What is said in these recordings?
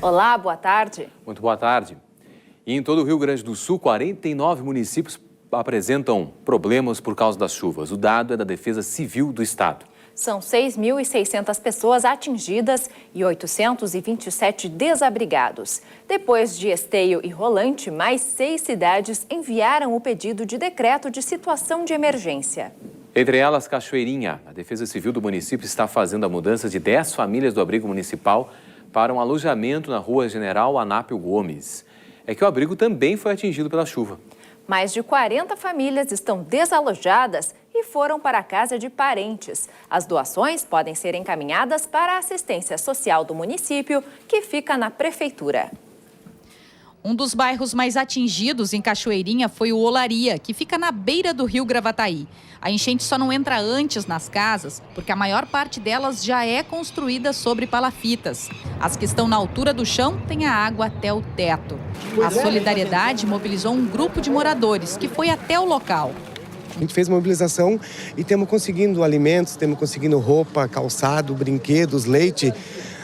Olá, boa tarde. Muito boa tarde. E em todo o Rio Grande do Sul, 49 municípios apresentam problemas por causa das chuvas. O dado é da Defesa Civil do Estado. São 6.600 pessoas atingidas e 827 desabrigados. Depois de Esteio e Rolante, mais 6 cidades enviaram o pedido de decreto de situação de emergência. Entre elas, Cachoeirinha. A Defesa Civil do município está fazendo a mudança de 10 famílias do abrigo municipal para um alojamento na Rua General Anápio Gomes. É que o abrigo também foi atingido pela chuva. Mais de 40 famílias estão desalojadas e foram para a casa de parentes. As doações podem ser encaminhadas para a assistência social do município, que fica na prefeitura. Um dos bairros mais atingidos em Cachoeirinha foi o Olaria, que fica na beira do rio Gravataí. A enchente só não entra antes nas casas, porque a maior parte delas já é construída sobre palafitas. As que estão na altura do chão têm a água até o teto. A Solidariedade mobilizou um grupo de moradores que foi até o local. A gente fez mobilização e estamos conseguindo alimentos, estamos conseguindo roupa, calçado, brinquedos, leite,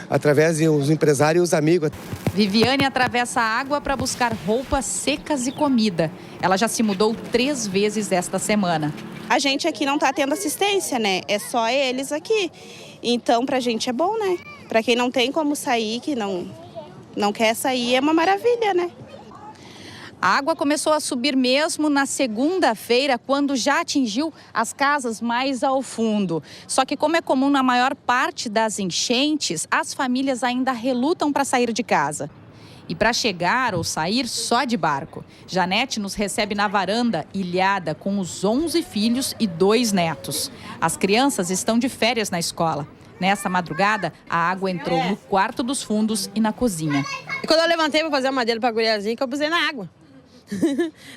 através dos empresários e os amigos. Viviane atravessa a água para buscar roupas secas e comida. Ela já se mudou 3 vezes esta semana. A gente aqui não está tendo assistência, né? É só eles aqui. Então, pra gente é bom, né? Pra quem não tem como sair, que não quer sair, é uma maravilha, né? A água começou a subir mesmo na segunda-feira, quando já atingiu as casas mais ao fundo. Só que, como é comum na maior parte das enchentes, as famílias ainda relutam para sair de casa. E para chegar ou sair só de barco. Janete nos recebe na varanda, ilhada, com os 11 filhos e 2 netos. As crianças estão de férias na escola. Nessa madrugada, a água entrou no quarto dos fundos e na cozinha. E quando eu levantei para fazer a madeira para a guriazinha, que eu pusei na água.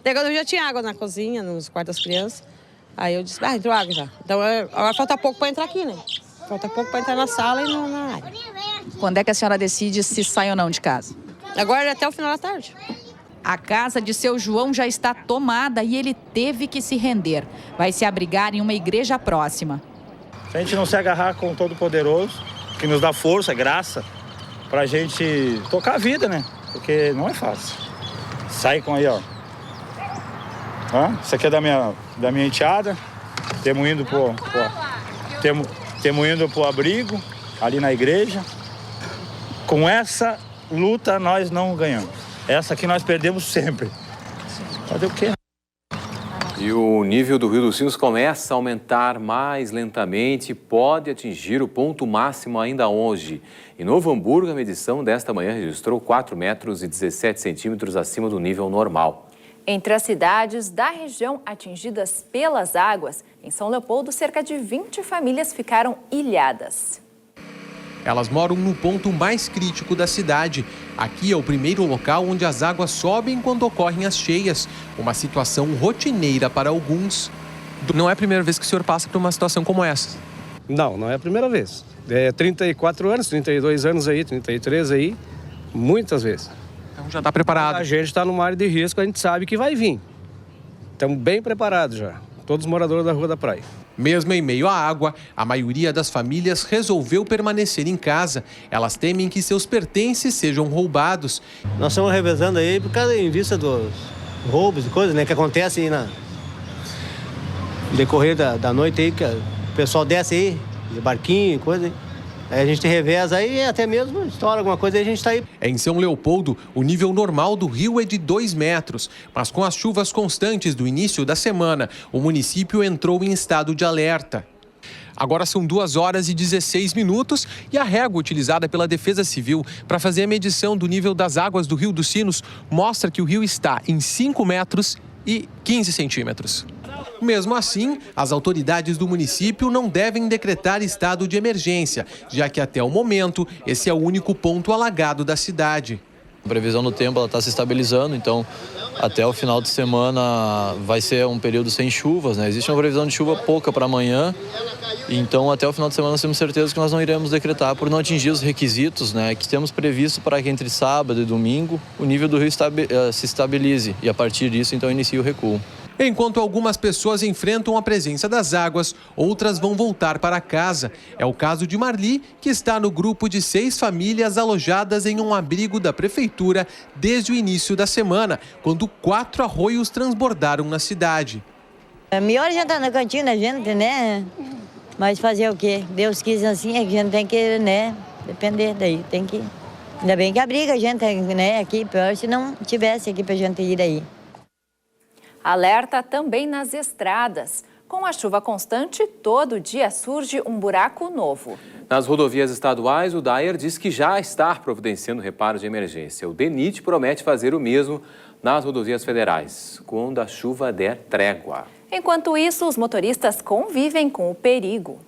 Daí quando eu já tinha água na cozinha, nos quartos das crianças, aí eu disse, entrou água já. Então agora falta pouco para entrar aqui, né? Falta pouco para entrar na sala e na área. Quando é que a senhora decide se sai ou não de casa? Agora é até o final da tarde. A casa de seu João já está tomada e ele teve que se render. Vai se abrigar em uma igreja próxima. Se a gente não se agarrar com o Todo-Poderoso, que nos dá força, graça, pra gente tocar a vida, né? Porque não é fácil. Sai com aí, ó. Isso aqui é da minha enteada. Temos indo pro abrigo, ali na igreja. Com essa luta nós não ganhamos. Essa aqui nós perdemos sempre. Fazer o quê? E o nível do Rio dos Sinos começa a aumentar mais lentamente e pode atingir o ponto máximo ainda hoje. Em Novo Hamburgo, a medição desta manhã registrou 4 metros e 17 centímetros acima do nível normal. Entre as cidades da região atingidas pelas águas, em São Leopoldo, cerca de 20 famílias ficaram ilhadas. Elas moram no ponto mais crítico da cidade. Aqui é o primeiro local onde as águas sobem quando ocorrem as cheias. Uma situação rotineira para alguns. Não é a primeira vez que o senhor passa por uma situação como essa? Não é a primeira vez. 34 anos, 32 anos aí, 33 aí, muitas vezes. Então já está preparado? A gente está numa área de risco, a gente sabe que vai vir. Estamos bem preparados já, todos os moradores da Rua da Praia. Mesmo em meio à água, a maioria das famílias resolveu permanecer em casa. Elas temem que seus pertences sejam roubados. Nós estamos revezando aí por causa em vista dos roubos e coisas, né, que acontecem aí no decorrer da noite aí, que o pessoal desce aí, de barquinho e coisa aí. Aí a gente reveza aí, até mesmo estoura alguma coisa, aí a gente está aí. Em São Leopoldo, o nível normal do rio é de 2 metros, mas com as chuvas constantes do início da semana, o município entrou em estado de alerta. Agora são 2 horas e 16 minutos e a régua utilizada pela Defesa Civil para fazer a medição do nível das águas do Rio dos Sinos mostra que o rio está em 5 metros e 15 centímetros. Mesmo assim, as autoridades do município não devem decretar estado de emergência, já que até o momento esse é o único ponto alagado da cidade. A previsão do tempo ela está se estabilizando, então até o final de semana vai ser um período sem chuvas, né? Existe uma previsão de chuva pouca para amanhã, então até o final de semana nós temos certeza que nós não iremos decretar por não atingir os requisitos, né, que temos previsto para que entre sábado e domingo o nível do rio se estabilize e a partir disso então inicie o recuo. Enquanto algumas pessoas enfrentam a presença das águas, outras vão voltar para casa. É o caso de Marli, que está no grupo de 6 famílias alojadas em um abrigo da prefeitura desde o início da semana, quando 4 arroios transbordaram na cidade. É melhor a gente estar no cantinho da gente, né? Mas fazer o quê? Deus quis assim, é que a gente tem que, né, depender daí, tem que... Ainda bem que abriga a gente, né, aqui, pior se não tivesse aqui pra gente ir aí. Alerta também nas estradas. Com a chuva constante, todo dia surge um buraco novo. Nas rodovias estaduais, o DAER diz que já está providenciando reparos de emergência. O DENIT promete fazer o mesmo nas rodovias federais, quando a chuva der trégua. Enquanto isso, os motoristas convivem com o perigo.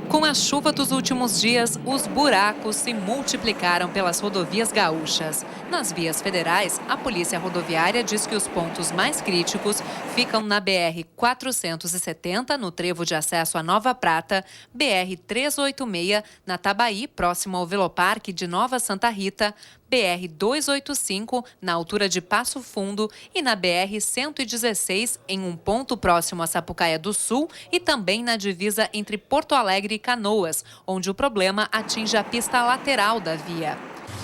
Com a chuva dos últimos dias, os buracos se multiplicaram pelas rodovias gaúchas. Nas vias federais, a Polícia Rodoviária diz que os pontos mais críticos ficam na BR-470, no trevo de acesso à Nova Prata, BR-386, na Tabaí, próximo ao Veloparque de Nova Santa Rita, BR-285, na altura de Passo Fundo, e na BR-116, em um ponto próximo a Sapucaia do Sul e também na divisa entre Porto Alegre e Canoas, onde o problema atinge a pista lateral da via.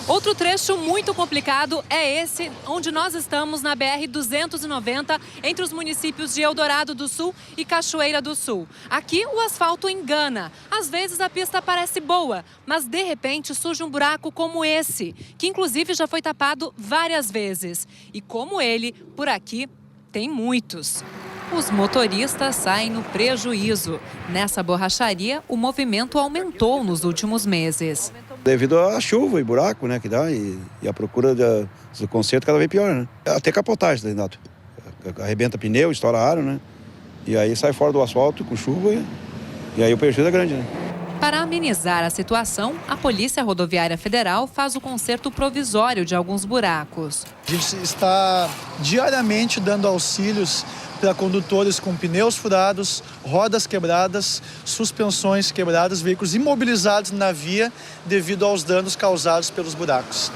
Outro trecho muito complicado é esse, onde nós estamos na BR-290, entre os municípios de Eldorado do Sul e Cachoeira do Sul. Aqui o asfalto engana. Às vezes a pista parece boa, mas de repente surge um buraco como esse, que inclusive já foi tapado várias vezes. E como ele, por aqui tem muitos. Os motoristas saem no prejuízo. Nessa borracharia, o movimento aumentou nos últimos meses. Devido à chuva e buraco, né, que dá, e a procura do conserto cada vez pior, né? Até capotagem, Renato. Arrebenta pneu, estoura aro, né? E aí sai fora do asfalto com chuva e aí o prejuízo é grande, né? Para amenizar a situação, a Polícia Rodoviária Federal faz o conserto provisório de alguns buracos. A gente está diariamente dando auxílios para condutores com pneus furados, rodas quebradas, suspensões quebradas, veículos imobilizados na via devido aos danos causados pelos buracos.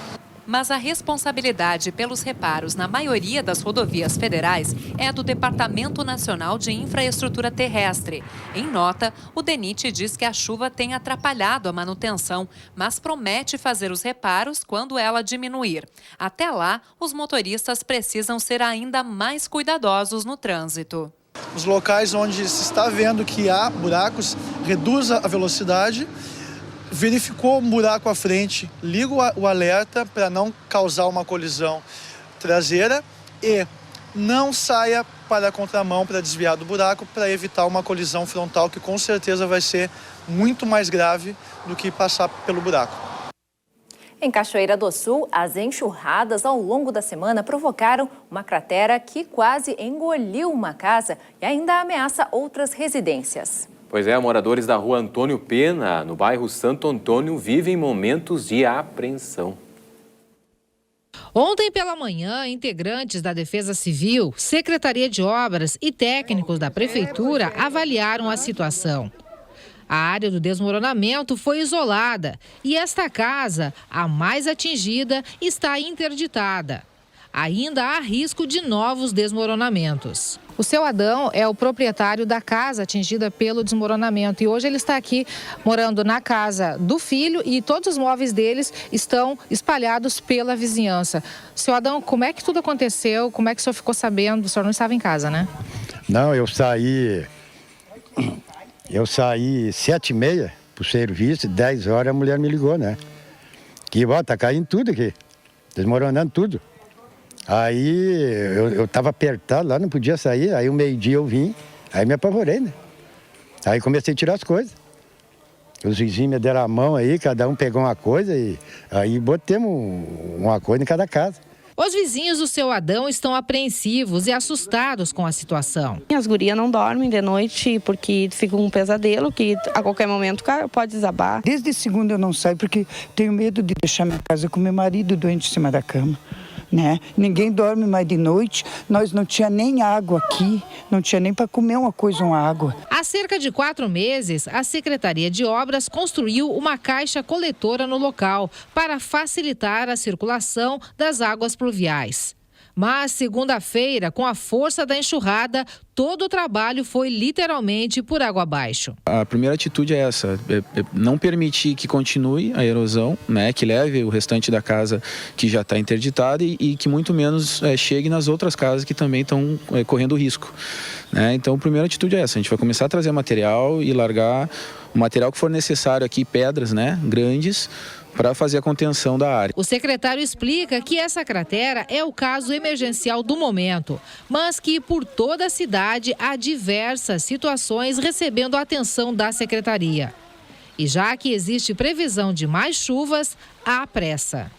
Mas a responsabilidade pelos reparos na maioria das rodovias federais é do Departamento Nacional de Infraestrutura Terrestre. Em nota, o DENIT diz que a chuva tem atrapalhado a manutenção, mas promete fazer os reparos quando ela diminuir. Até lá, os motoristas precisam ser ainda mais cuidadosos no trânsito. Os locais onde se está vendo que há buracos, reduza a velocidade. Verificou um buraco à frente, liga o alerta para não causar uma colisão traseira e não saia para a contramão para desviar do buraco para evitar uma colisão frontal que com certeza vai ser muito mais grave do que passar pelo buraco. Em Cachoeira do Sul, as enxurradas ao longo da semana provocaram uma cratera que quase engoliu uma casa e ainda ameaça outras residências. Pois é, moradores da rua Antônio Pena, no bairro Santo Antônio, vivem momentos de apreensão. Ontem pela manhã, integrantes da Defesa Civil, Secretaria de Obras e técnicos da Prefeitura avaliaram a situação. A área do desmoronamento foi isolada e esta casa, a mais atingida, está interditada. Ainda há risco de novos desmoronamentos. O seu Adão é o proprietário da casa atingida pelo desmoronamento e hoje ele está aqui morando na casa do filho e todos os móveis deles estão espalhados pela vizinhança. Seu Adão, como é que tudo aconteceu? Como é que o senhor ficou sabendo? O senhor não estava em casa, né? Não, eu saí 7h30 para o serviço, 10 horas a mulher me ligou, né? Que, ó, tá caindo tudo aqui, desmoronando tudo. Aí eu estava apertado lá, não podia sair, aí o meio-dia eu vim, aí me apavorei, né? Aí comecei a tirar as coisas. Os vizinhos me deram a mão aí, cada um pegou uma coisa e aí botemos uma coisa em cada casa. Os vizinhos do seu Adão estão apreensivos e assustados com a situação. As gurias não dormem de noite porque fica um pesadelo que a qualquer momento o cara pode desabar. Desde segunda eu não saio porque tenho medo de deixar minha casa com meu marido doente em cima da cama. Né? Ninguém dorme mais de noite, nós não tinha nem água aqui, não tinha nem para comer uma água. Há cerca de 4 meses, a Secretaria de Obras construiu uma caixa coletora no local para facilitar a circulação das águas pluviais. Mas, segunda-feira, com a força da enxurrada, todo o trabalho foi literalmente por água abaixo. A primeira atitude é essa, não permitir que continue a erosão, né, que leve o restante da casa que já está interditada e que muito menos chegue nas outras casas que também estão correndo risco. Né? Então, a primeira atitude é essa, a gente vai começar a trazer material e largar o material que for necessário aqui, pedras, né, grandes, para fazer a contenção da área. O secretário explica que essa cratera é o caso emergencial do momento, mas que por toda a cidade há diversas situações recebendo a atenção da secretaria. E já que existe previsão de mais chuvas, há pressa.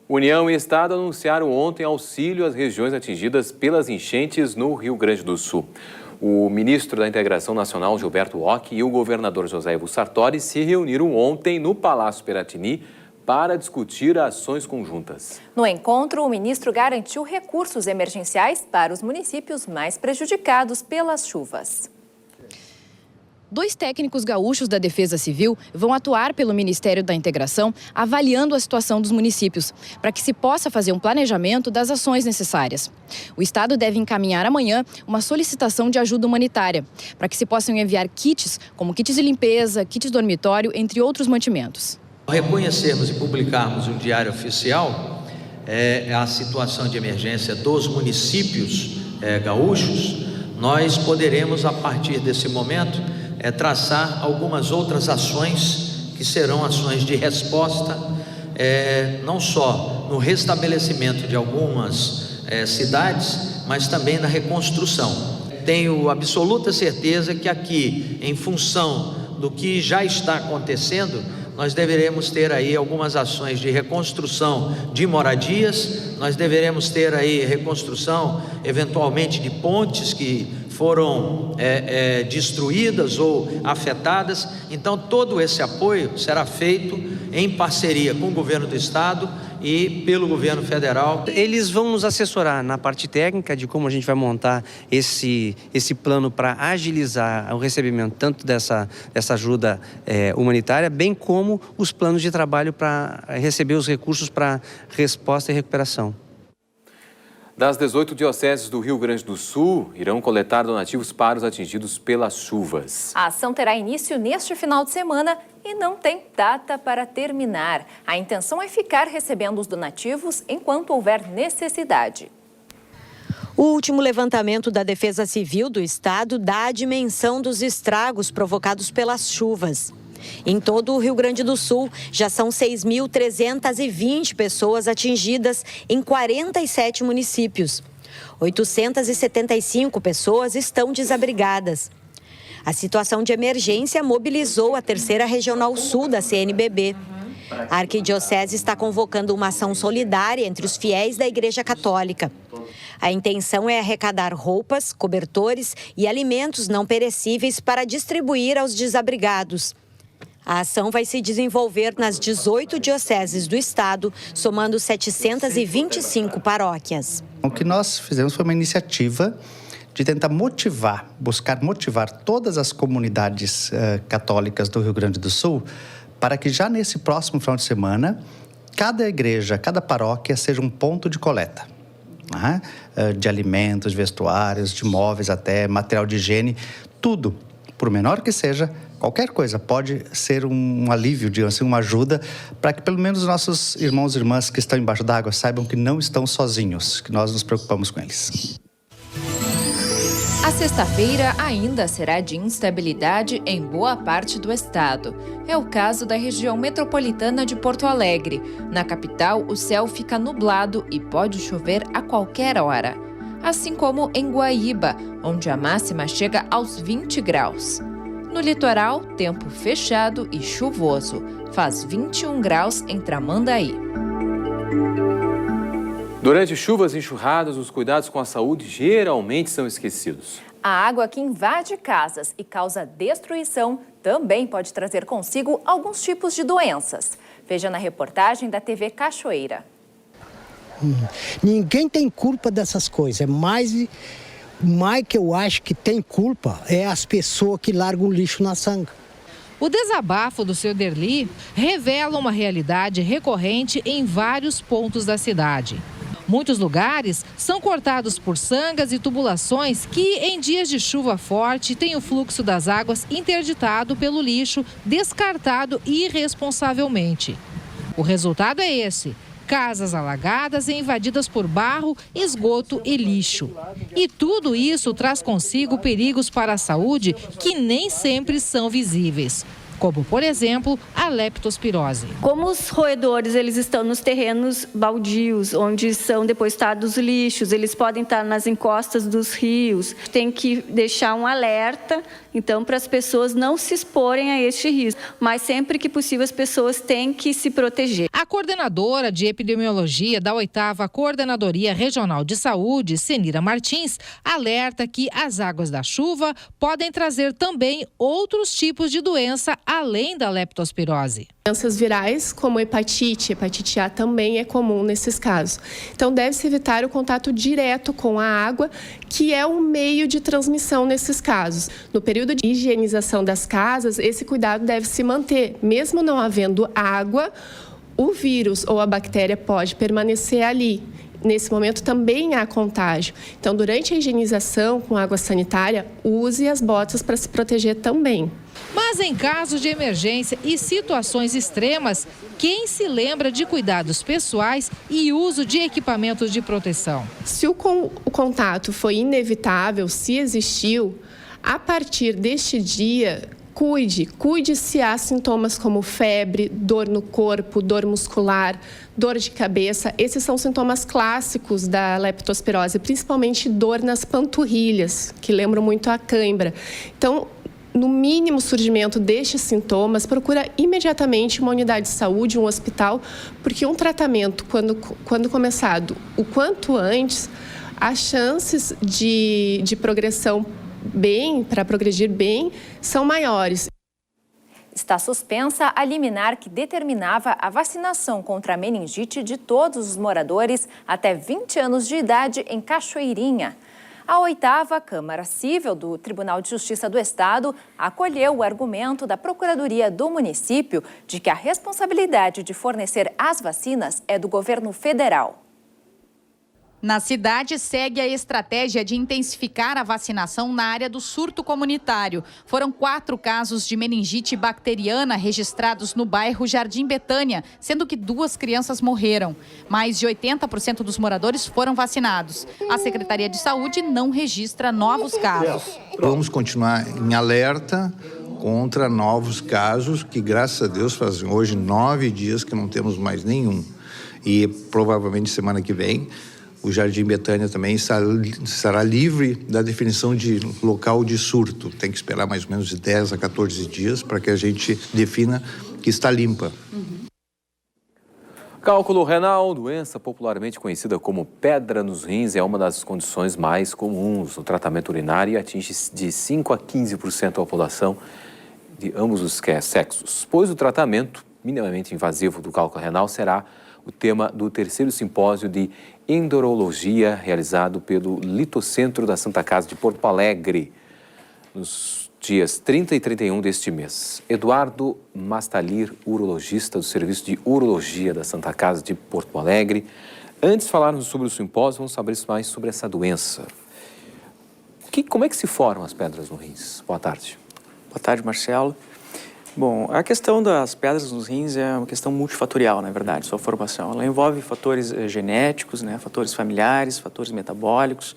União e Estado anunciaram ontem auxílio às regiões atingidas pelas enchentes no Rio Grande do Sul. O ministro da Integração Nacional, Gilberto Occhi, e o governador José Ivo Sartori se reuniram ontem no Palácio Piratini para discutir ações conjuntas. No encontro, o ministro garantiu recursos emergenciais para os municípios mais prejudicados pelas chuvas. 2 técnicos gaúchos da Defesa Civil vão atuar pelo Ministério da Integração, avaliando a situação dos municípios, para que se possa fazer um planejamento das ações necessárias. O Estado deve encaminhar amanhã uma solicitação de ajuda humanitária, para que se possam enviar kits, como kits de limpeza, kits dormitório, entre outros mantimentos. Ao reconhecermos e publicarmos um diário oficial, a situação de emergência dos municípios gaúchos, nós poderemos, a partir desse momento, traçar algumas outras ações que serão ações de resposta, não só no restabelecimento de algumas cidades, mas também na reconstrução. Tenho absoluta certeza que aqui, em função do que já está acontecendo, nós deveremos ter aí algumas ações de reconstrução de moradias, nós deveremos ter aí reconstrução, eventualmente, de pontes que foram destruídas ou afetadas. Então, todo esse apoio será feito em parceria com o governo do Estado e pelo governo federal. Eles vão nos assessorar na parte técnica de como a gente vai montar esse plano para agilizar o recebimento tanto dessa ajuda humanitária, bem como os planos de trabalho para receber os recursos para resposta e recuperação. Das 18 dioceses do Rio Grande do Sul, irão coletar donativos para os atingidos pelas chuvas. A ação terá início neste final de semana e não tem data para terminar. A intenção é ficar recebendo os donativos enquanto houver necessidade. O último levantamento da Defesa Civil do Estado dá a dimensão dos estragos provocados pelas chuvas. Em todo o Rio Grande do Sul, já são 6.320 pessoas atingidas em 47 municípios. 875 pessoas estão desabrigadas. A situação de emergência mobilizou a 3ª Regional Sul da CNBB. A Arquidiocese está convocando uma ação solidária entre os fiéis da Igreja Católica. A intenção é arrecadar roupas, cobertores e alimentos não perecíveis para distribuir aos desabrigados. A ação vai se desenvolver nas 18 dioceses do estado, somando 725 paróquias. O que nós fizemos foi uma iniciativa de tentar buscar motivar todas as comunidades católicas do Rio Grande do Sul para que já nesse próximo final de semana, cada igreja, cada paróquia seja um ponto de coleta. De alimentos, vestuários, de móveis até, material de higiene, tudo, por menor que seja, qualquer coisa pode ser um alívio, assim, uma ajuda, para que pelo menos os nossos irmãos e irmãs que estão embaixo d'água saibam que não estão sozinhos, que nós nos preocupamos com eles. A sexta-feira ainda será de instabilidade em boa parte do estado. É o caso da região metropolitana de Porto Alegre. Na capital, o céu fica nublado e pode chover a qualquer hora. Assim como em Guaíba, onde a máxima chega aos 20 graus. No litoral, tempo fechado e chuvoso. Faz 21 graus em Tramandaí. Durante chuvas e enxurradas, os cuidados com a saúde geralmente são esquecidos. A água que invade casas e causa destruição também pode trazer consigo alguns tipos de doenças. Veja na reportagem da TV Cachoeira. Ninguém tem culpa dessas coisas. Mais que eu acho que tem culpa é as pessoas que largam o lixo na sanga. O desabafo do seu Derli revela uma realidade recorrente em vários pontos da cidade. Muitos lugares são cortados por sangas e tubulações que, em dias de chuva forte, têm o fluxo das águas interditado pelo lixo descartado irresponsavelmente. O resultado é esse: casas alagadas e invadidas por barro, esgoto e lixo. E tudo isso traz consigo perigos para a saúde que nem sempre são visíveis, como, por exemplo, a leptospirose. Como os roedores eles estão nos terrenos baldios, onde são depositados lixos, eles podem estar nas encostas dos rios. Tem que deixar um alerta, então, para as pessoas não se exporem a este risco. Mas sempre que possível, as pessoas têm que se proteger. A coordenadora de epidemiologia da 8ª Coordenadoria Regional de Saúde, Senira Martins, alerta que as águas da chuva podem trazer também outros tipos de doença além da leptospirose. Doenças virais, como hepatite A também é comum nesses casos. Então, deve-se evitar o contato direto com a água, que é um meio de transmissão nesses casos. No período de higienização das casas, esse cuidado deve se manter. Mesmo não havendo água, o vírus ou a bactéria pode permanecer ali. Nesse momento também há contágio. Então, durante a higienização com água sanitária, use as botas para se proteger também. Mas em casos de emergência e situações extremas, quem se lembra de cuidados pessoais e uso de equipamentos de proteção? Se o contato foi inevitável, se existiu, a partir deste dia, cuide se há sintomas como febre, dor no corpo, dor muscular, dor de cabeça. Esses são sintomas clássicos da leptospirose, principalmente dor nas panturrilhas, que lembram muito a cãibra. Então, no mínimo surgimento destes sintomas, procura imediatamente uma unidade de saúde, um hospital, porque um tratamento, quando começado o quanto antes, as chances de progressão para progredir bem, são maiores. Está suspensa a liminar que determinava a vacinação contra a meningite de todos os moradores até 20 anos de idade em Cachoeirinha. A 8ª Câmara Cível do Tribunal de Justiça do Estado acolheu o argumento da Procuradoria do município de que a responsabilidade de fornecer as vacinas é do governo federal. Na cidade, segue a estratégia de intensificar a vacinação na área do surto comunitário. Foram 4 casos de meningite bacteriana registrados no bairro Jardim Betânia, sendo que 2 crianças morreram. Mais de 80% dos moradores foram vacinados. A Secretaria de Saúde não registra novos casos. Vamos continuar em alerta contra novos casos, que graças a Deus fazem hoje 9 dias que não temos mais nenhum. E provavelmente semana que vem o Jardim Betânia também estará livre da definição de local de surto. Tem que esperar mais ou menos de 10 a 14 dias para que a gente defina que está limpa. Cálculo renal, doença popularmente conhecida como pedra nos rins, é uma das condições mais comuns no tratamento urinário e atinge de 5 a 15% da população de ambos os sexos. Pois o tratamento minimamente invasivo do cálculo renal será o tema do 3º simpósio de endurologia realizado pelo Litocentro da Santa Casa de Porto Alegre, nos dias 30 e 31 deste mês. Eduardo Mastalir, urologista do Serviço de Urologia da Santa Casa de Porto Alegre. Antes de falarmos sobre o simpósio, vamos saber mais sobre essa doença. Como é que se formam as pedras no rins? Boa tarde. Boa tarde, Marcelo. Bom, a questão das pedras nos rins é uma questão multifatorial, na verdade, sua formação. Ela envolve fatores genéticos, né, fatores familiares, fatores metabólicos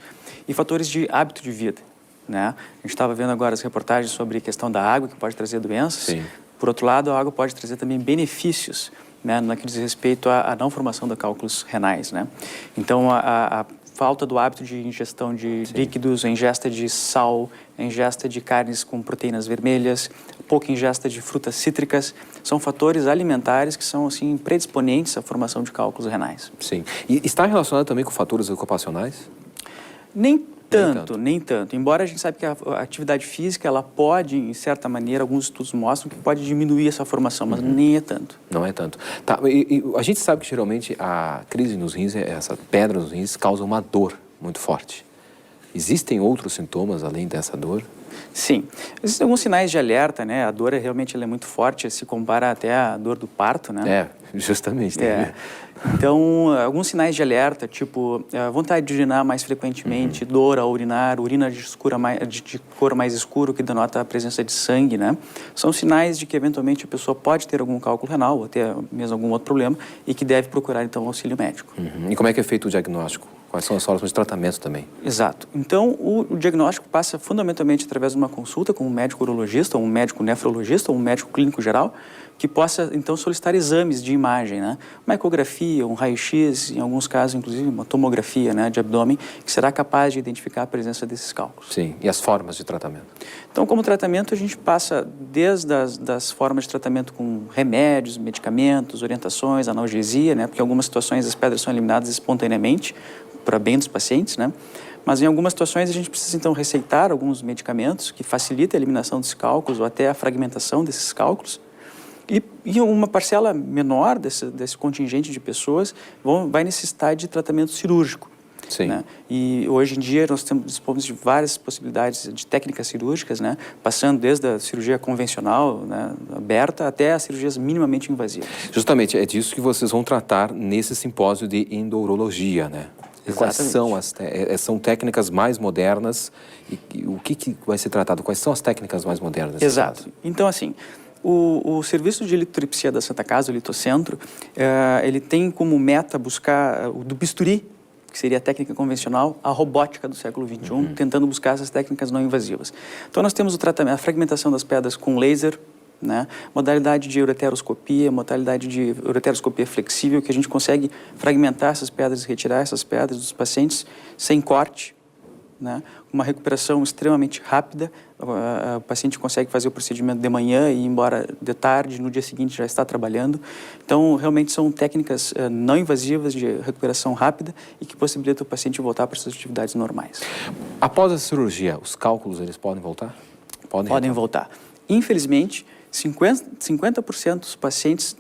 e fatores de hábito de vida, né? A gente estava vendo agora as reportagens sobre a questão da água, que pode trazer doenças. Sim. Por outro lado, a água pode trazer também benefícios, né, no que diz respeito à não formação de cálculos renais, né? Então, a falta do hábito de ingestão de líquidos, a ingesta de sal, a ingesta de carnes com proteínas vermelhas, pouca ingesta de frutas cítricas, são fatores alimentares que são assim predisponentes à formação de cálculos renais. Sim. E está relacionado também com fatores ocupacionais? Nem tanto. Embora a gente saiba que a atividade física, ela pode, em certa maneira, alguns estudos mostram que pode diminuir essa formação, mas nem é tanto. Não é tanto. Tá, e a gente sabe que geralmente a crise nos rins, essa pedra nos rins, causa uma dor muito forte. Existem outros sintomas além dessa dor? Sim. Existem alguns sinais de alerta, né? A dor realmente ela é muito forte, se compara até à dor do parto, né? Justamente. Então, alguns sinais de alerta, tipo vontade de urinar mais frequentemente, dor ao urinar, urina de cor mais escuro, que denota a presença de sangue, né? São sinais de que, eventualmente, a pessoa pode ter algum cálculo renal, ou até mesmo algum outro problema, e que deve procurar, então, auxílio médico. E como é que é feito o diagnóstico? Quais são as formas de tratamento também? Exato. Então, o diagnóstico passa fundamentalmente através de uma consulta com um médico urologista, ou um médico nefrologista, ou um médico clínico geral, que possa, então, solicitar exames de imagem, né? Uma ecografia, um raio-x, em alguns casos, inclusive, uma tomografia, né, de abdômen, que será capaz de identificar a presença desses cálculos. Sim. E as formas de tratamento? Então, como tratamento, a gente passa desde das formas de tratamento com remédios, medicamentos, orientações, analgesia, né? Porque em algumas situações as pedras são eliminadas espontaneamente, para bem dos pacientes, né? Mas em algumas situações a gente precisa então receitar alguns medicamentos que facilitem a eliminação desses cálculos ou até a fragmentação desses cálculos. E uma parcela menor desse contingente de pessoas vai necessitar de tratamento cirúrgico. Sim. Né? E hoje em dia nós dispomos de várias possibilidades de técnicas cirúrgicas, né? Passando desde a cirurgia convencional, né, aberta, até as cirurgias minimamente invasivas. Justamente, é disso que vocês vão tratar nesse simpósio de endourologia, né? Quais são técnicas mais modernas e o que vai ser tratado? Quais são as técnicas mais modernas? Exato. Então, assim, o serviço de litotripsia da Santa Casa, o Litocentro, ele tem como meta buscar do bisturi, que seria a técnica convencional, a robótica do século XXI, tentando buscar essas técnicas não invasivas. Então, nós temos o tratamento, a fragmentação das pedras com laser, né? Modalidade de ureteroscopia, modalidade de ureteroscopia flexível, que a gente consegue fragmentar essas pedras e retirar essas pedras dos pacientes sem corte, né? Uma recuperação extremamente rápida. O paciente consegue fazer o procedimento de manhã e ir embora de tarde, no dia seguinte já está trabalhando. Então, realmente são técnicas não invasivas de recuperação rápida e que possibilitam o paciente voltar para suas atividades normais. Após a cirurgia, os cálculos eles podem voltar? Podem voltar. Infelizmente, 50% dos pacientes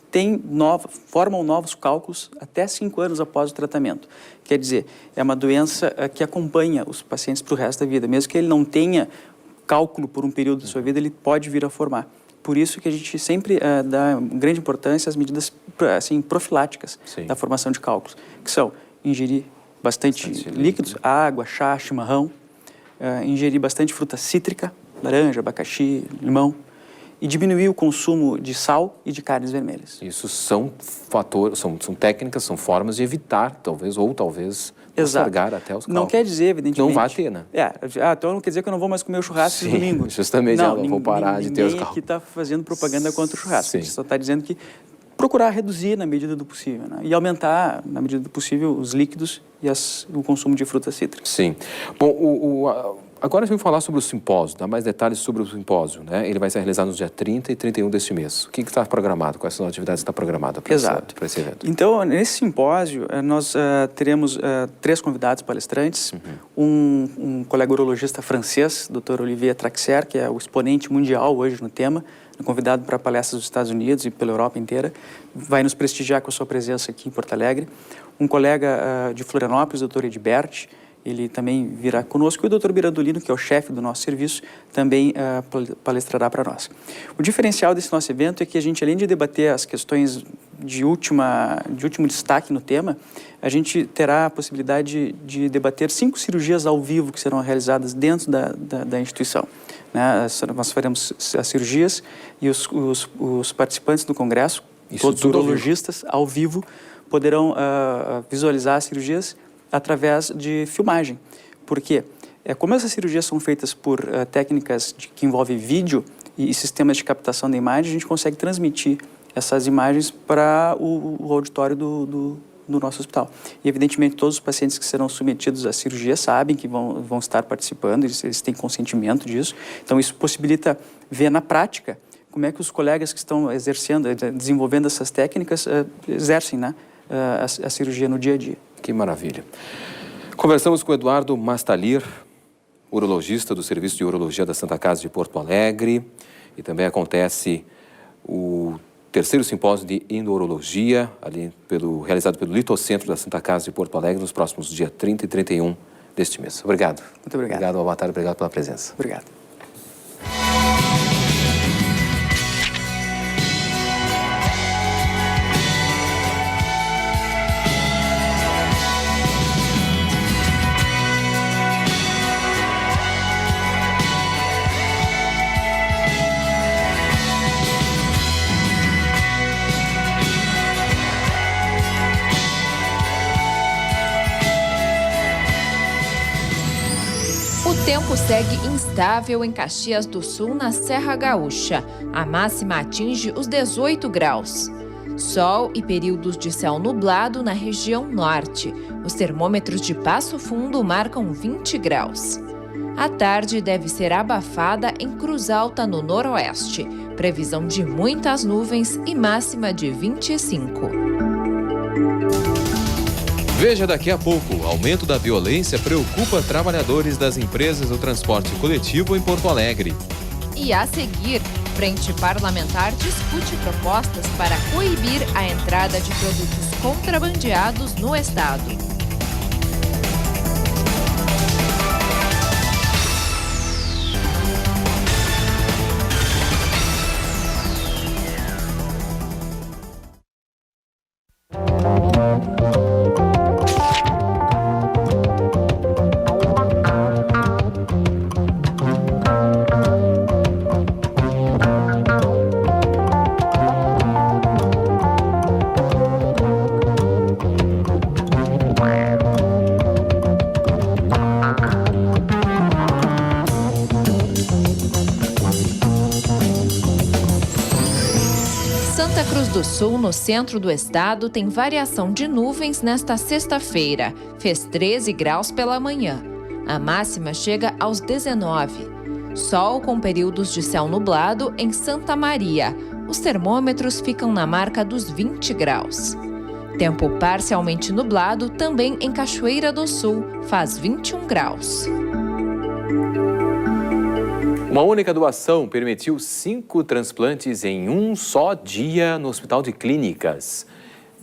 formam novos cálculos até 5 anos após o tratamento. Quer dizer, é uma doença que acompanha os pacientes para o resto da vida. Mesmo que ele não tenha cálculo por um período da sua vida, ele pode vir a formar. Por isso que a gente sempre dá grande importância às medidas assim, profiláticas da formação de cálculos, que são ingerir bastante líquidos, água, chá, chimarrão, ingerir bastante fruta cítrica, laranja, abacaxi, limão, e diminuir o consumo de sal e de carnes vermelhas. Isso são fatores, são técnicas, são formas de evitar, talvez postergar até os cálculos. Não quer dizer, evidentemente... Não vai ter, né? Então não quer dizer que eu não vou mais comer o churrasco no domingo. Justamente, não vou parar de ter os cálculos. Ninguém aqui está fazendo propaganda contra o churrasco. A gente só está dizendo que procurar reduzir na medida do possível, né? E aumentar, na medida do possível, os líquidos e o consumo de frutas cítricas. Sim. Bom, agora vamos falar sobre o simpósio, dar mais detalhes sobre o simpósio, né? Ele vai ser realizado nos dias 30 e 31 deste mês. O que está programado? Quais são as atividades que estão programadas para esse evento? Então, nesse simpósio, nós teremos 3 convidados palestrantes. Um colega urologista francês, Dr. Olivier Traxer, que é o exponente mundial hoje no tema, convidado para palestras dos Estados Unidos e pela Europa inteira, vai nos prestigiar com a sua presença aqui em Porto Alegre. Um colega de Florianópolis, Dr. Edbert, ele também virá conosco, e o Dr. Birandolino, que é o chefe do nosso serviço, também palestrará para nós. O diferencial desse nosso evento é que a gente, além de debater as questões de último destaque no tema, a gente terá a possibilidade de debater 5 cirurgias ao vivo que serão realizadas dentro da instituição. Né? Nós faremos as cirurgias e os participantes do congresso, todos os urologistas, ao vivo, poderão visualizar as cirurgias através de filmagem. Por quê? Como essas cirurgias são feitas por técnicas que envolvem vídeo e sistemas de captação da imagem, a gente consegue transmitir essas imagens para o auditório do nosso hospital. E, evidentemente, todos os pacientes que serão submetidos à cirurgia sabem que vão estar participando, eles têm consentimento disso. Então, isso possibilita ver na prática como é que os colegas que estão desenvolvendo essas técnicas, exercem, né, a cirurgia no dia a dia. Que maravilha. Conversamos com Eduardo Mastalir, urologista do Serviço de Urologia da Santa Casa de Porto Alegre, e também acontece o terceiro simpósio de endurologia, realizado pelo Litocentro da Santa Casa de Porto Alegre, nos próximos dias 30 e 31 deste mês. Obrigado. Muito obrigado. Obrigado, Avatar, obrigado pela presença. Obrigado. O tempo segue instável em Caxias do Sul, na Serra Gaúcha. A máxima atinge os 18 graus. Sol e períodos de céu nublado na região norte. Os termômetros de Passo Fundo marcam 20 graus. A tarde deve ser abafada em Cruz Alta, no noroeste. Previsão de muitas nuvens e máxima de 25. Veja daqui a pouco, aumento da violência preocupa trabalhadores das empresas do transporte coletivo em Porto Alegre. E a seguir, Frente Parlamentar discute propostas para coibir a entrada de produtos contrabandeados no estado. Santa Cruz do Sul, no centro do estado, tem variação de nuvens nesta sexta-feira. Fez 13 graus pela manhã. A máxima chega aos 19. Sol com períodos de céu nublado em Santa Maria. Os termômetros ficam na marca dos 20 graus. Tempo parcialmente nublado também em Cachoeira do Sul. Faz 21 graus. Uma única doação permitiu 5 transplantes em um só dia no Hospital de Clínicas.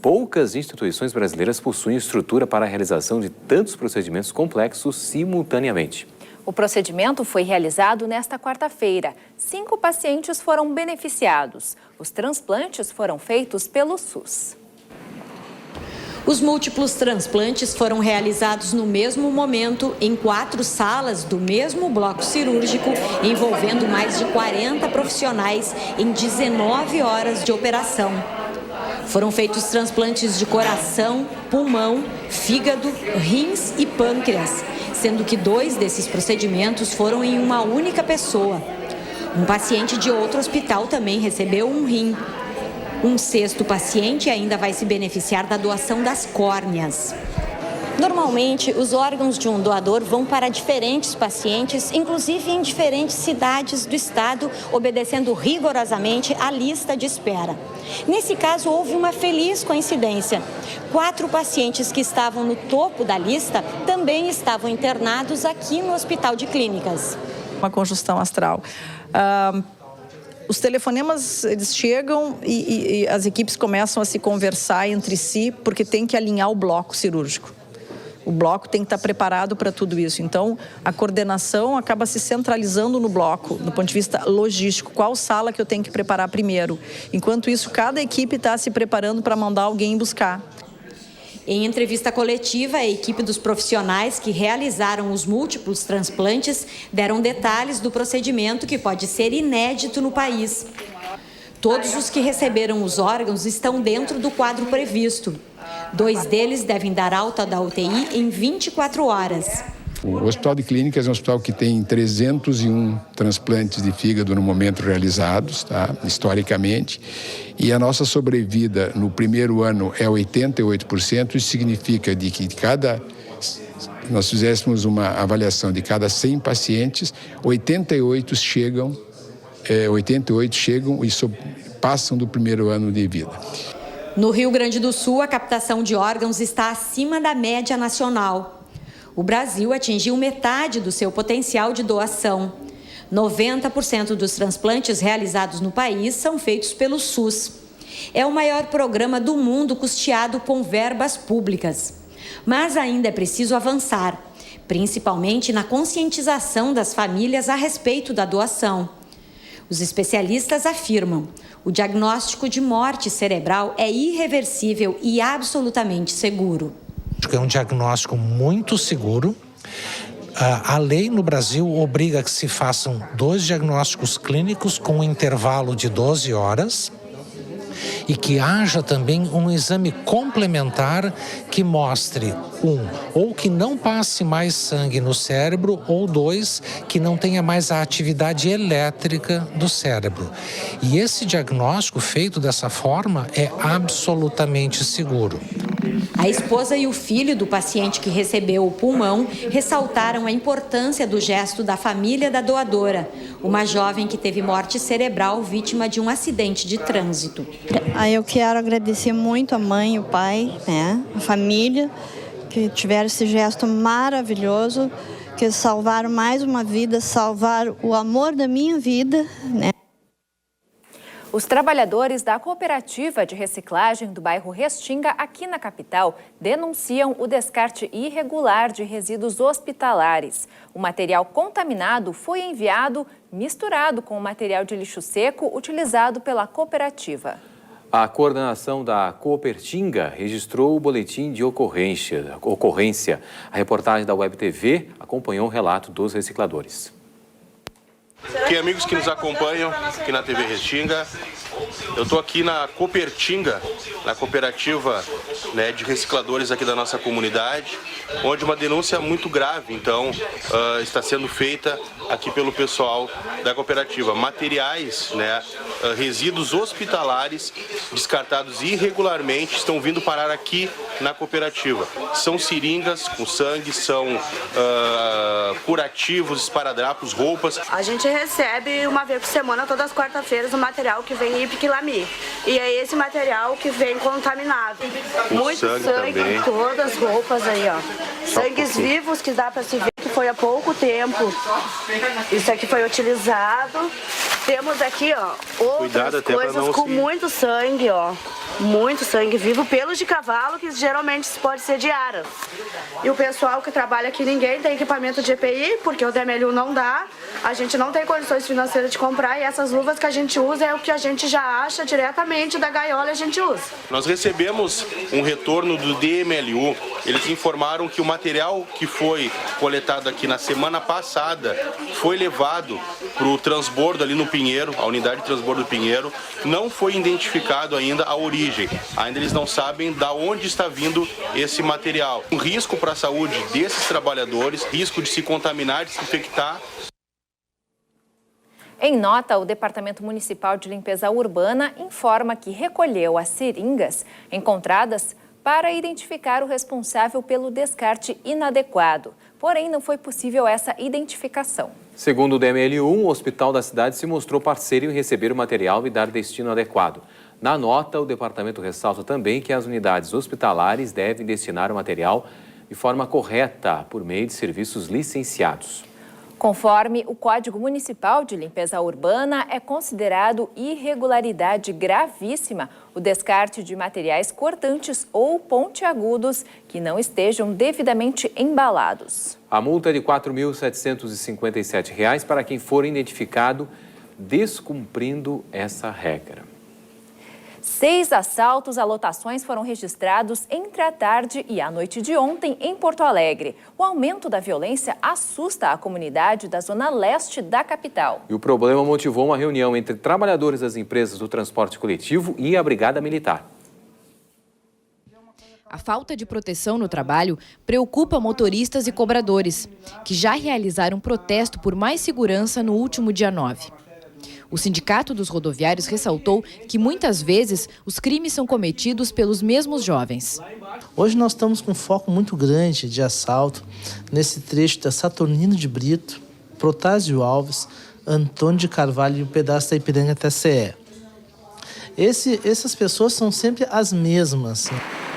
Poucas instituições brasileiras possuem estrutura para a realização de tantos procedimentos complexos simultaneamente. O procedimento foi realizado nesta quarta-feira. 5 pacientes foram beneficiados. Os transplantes foram feitos pelo SUS. Os múltiplos transplantes foram realizados no mesmo momento em 4 salas do mesmo bloco cirúrgico, envolvendo mais de 40 profissionais em 19 horas de operação. Foram feitos transplantes de coração, pulmão, fígado, rins e pâncreas, sendo que 2 desses procedimentos foram em uma única pessoa. Um paciente de outro hospital também recebeu um rim. Um 6º paciente ainda vai se beneficiar da doação das córneas. Normalmente, os órgãos de um doador vão para diferentes pacientes, inclusive em diferentes cidades do estado, obedecendo rigorosamente a lista de espera. Nesse caso, houve uma feliz coincidência. 4 pacientes que estavam no topo da lista também estavam internados aqui no Hospital de Clínicas. Uma conjunção astral. Os telefonemas, eles chegam e as equipes começam a se conversar entre si, porque tem que alinhar o bloco cirúrgico. O bloco tem que estar preparado para tudo isso. Então, a coordenação acaba se centralizando no bloco, do ponto de vista logístico. Qual sala que eu tenho que preparar primeiro? Enquanto isso, cada equipe está se preparando para mandar alguém buscar. Em entrevista coletiva, a equipe dos profissionais que realizaram os múltiplos transplantes deram detalhes do procedimento que pode ser inédito no país. Todos os que receberam os órgãos estão dentro do quadro previsto. 2 deles devem dar alta da UTI em 24 horas. O Hospital de Clínicas é um hospital que tem 301 transplantes de fígado no momento realizados, tá? Historicamente. E a nossa sobrevida no primeiro ano é 88%. Isso significa de que nós fizéssemos uma avaliação de cada 100 pacientes, 88 chegam 88 chegam e passam do primeiro ano de vida. No Rio Grande do Sul, a captação de órgãos está acima da média nacional. O Brasil atingiu metade do seu potencial de doação. 90% dos transplantes realizados no país são feitos pelo SUS. É o maior programa do mundo custeado com verbas públicas. Mas ainda é preciso avançar, principalmente na conscientização das famílias a respeito da doação. Os especialistas afirmam: o diagnóstico de morte cerebral é irreversível e absolutamente seguro. É um diagnóstico muito seguro. A lei no Brasil obriga que se façam 2 diagnósticos clínicos com um intervalo de 12 horas e que haja também um exame complementar que mostre, ou que não passe mais sangue no cérebro, ou 2, que não tenha mais a atividade elétrica do cérebro. E esse diagnóstico feito dessa forma é absolutamente seguro. A esposa e o filho do paciente que recebeu o pulmão ressaltaram a importância do gesto da família da doadora, uma jovem que teve morte cerebral vítima de um acidente de trânsito. Eu quero agradecer muito a mãe e o pai, a família, que tiveram esse gesto maravilhoso, que salvaram mais uma vida, salvaram o amor da minha vida, Os trabalhadores da cooperativa de reciclagem do bairro Restinga, aqui na capital, denunciam o descarte irregular de resíduos hospitalares. O material contaminado foi enviado misturado com o material de lixo seco utilizado pela cooperativa. A coordenação da Coopertinga registrou o boletim de ocorrência. A reportagem da Web TV acompanhou o relato dos recicladores. Tem amigos que nos acompanham aqui na TV Restinga. Eu estou aqui na Coopertinga, na cooperativa de recicladores aqui da nossa comunidade, onde uma denúncia muito grave, então, está sendo feita aqui pelo pessoal da cooperativa. Materiais, resíduos hospitalares descartados irregularmente estão vindo parar aqui na cooperativa. São seringas com sangue, são curativos, esparadrapos, roupas. A gente recebe uma vez por semana, todas as quarta-feiras, o material que vem Ipiquilami. E é esse material que vem contaminado. Muito sangue em todas as roupas aí, ó. Sangues vivos que dá para se ver que foi há pouco tempo. Isso aqui foi utilizado. Temos aqui, ó, outras coisas com muito sangue, ó. Muito sangue vivo, pelos de cavalo, que geralmente pode ser de ara. E o pessoal que trabalha aqui, ninguém tem equipamento de EPI, porque o DML1 não dá. A gente não tem condições financeiras de comprar, e essas luvas que a gente usa é o que a gente já acha diretamente da gaiola, a gente usa. Nós recebemos um retorno do DMLU. Eles informaram que o material que foi coletado aqui na semana passada foi levado para o transbordo ali no Pinheiro, a unidade de transbordo do Pinheiro. Não foi identificado ainda a origem. Ainda eles não sabem de onde está vindo esse material. Um risco para a saúde desses trabalhadores, risco de se contaminar, de se infectar. Em nota, o Departamento Municipal de Limpeza Urbana informa que recolheu as seringas encontradas para identificar o responsável pelo descarte inadequado. Porém, não foi possível essa identificação. Segundo o DML1, o hospital da cidade se mostrou parceiro em receber o material e dar destino adequado. Na nota, o departamento ressalta também que as unidades hospitalares devem destinar o material de forma correta por meio de serviços licenciados. Conforme o Código Municipal de Limpeza Urbana, é considerado irregularidade gravíssima o descarte de materiais cortantes ou pontiagudos que não estejam devidamente embalados. A multa é de R$ 4.757 para quem for identificado descumprindo essa regra. 6 assaltos a lotações foram registrados entre a tarde e a noite de ontem em Porto Alegre. O aumento da violência assusta a comunidade da zona leste da capital. E o problema motivou uma reunião entre trabalhadores das empresas do transporte coletivo e a Brigada Militar. A falta de proteção no trabalho preocupa motoristas e cobradores, que já realizaram protesto por mais segurança no último dia 9. O Sindicato dos Rodoviários ressaltou que muitas vezes os crimes são cometidos pelos mesmos jovens. Hoje nós estamos com um foco muito grande de assalto nesse trecho da Saturnino de Brito, Protásio Alves, Antônio de Carvalho e o pedaço da Ipiranga até CE. Essas pessoas são sempre as mesmas.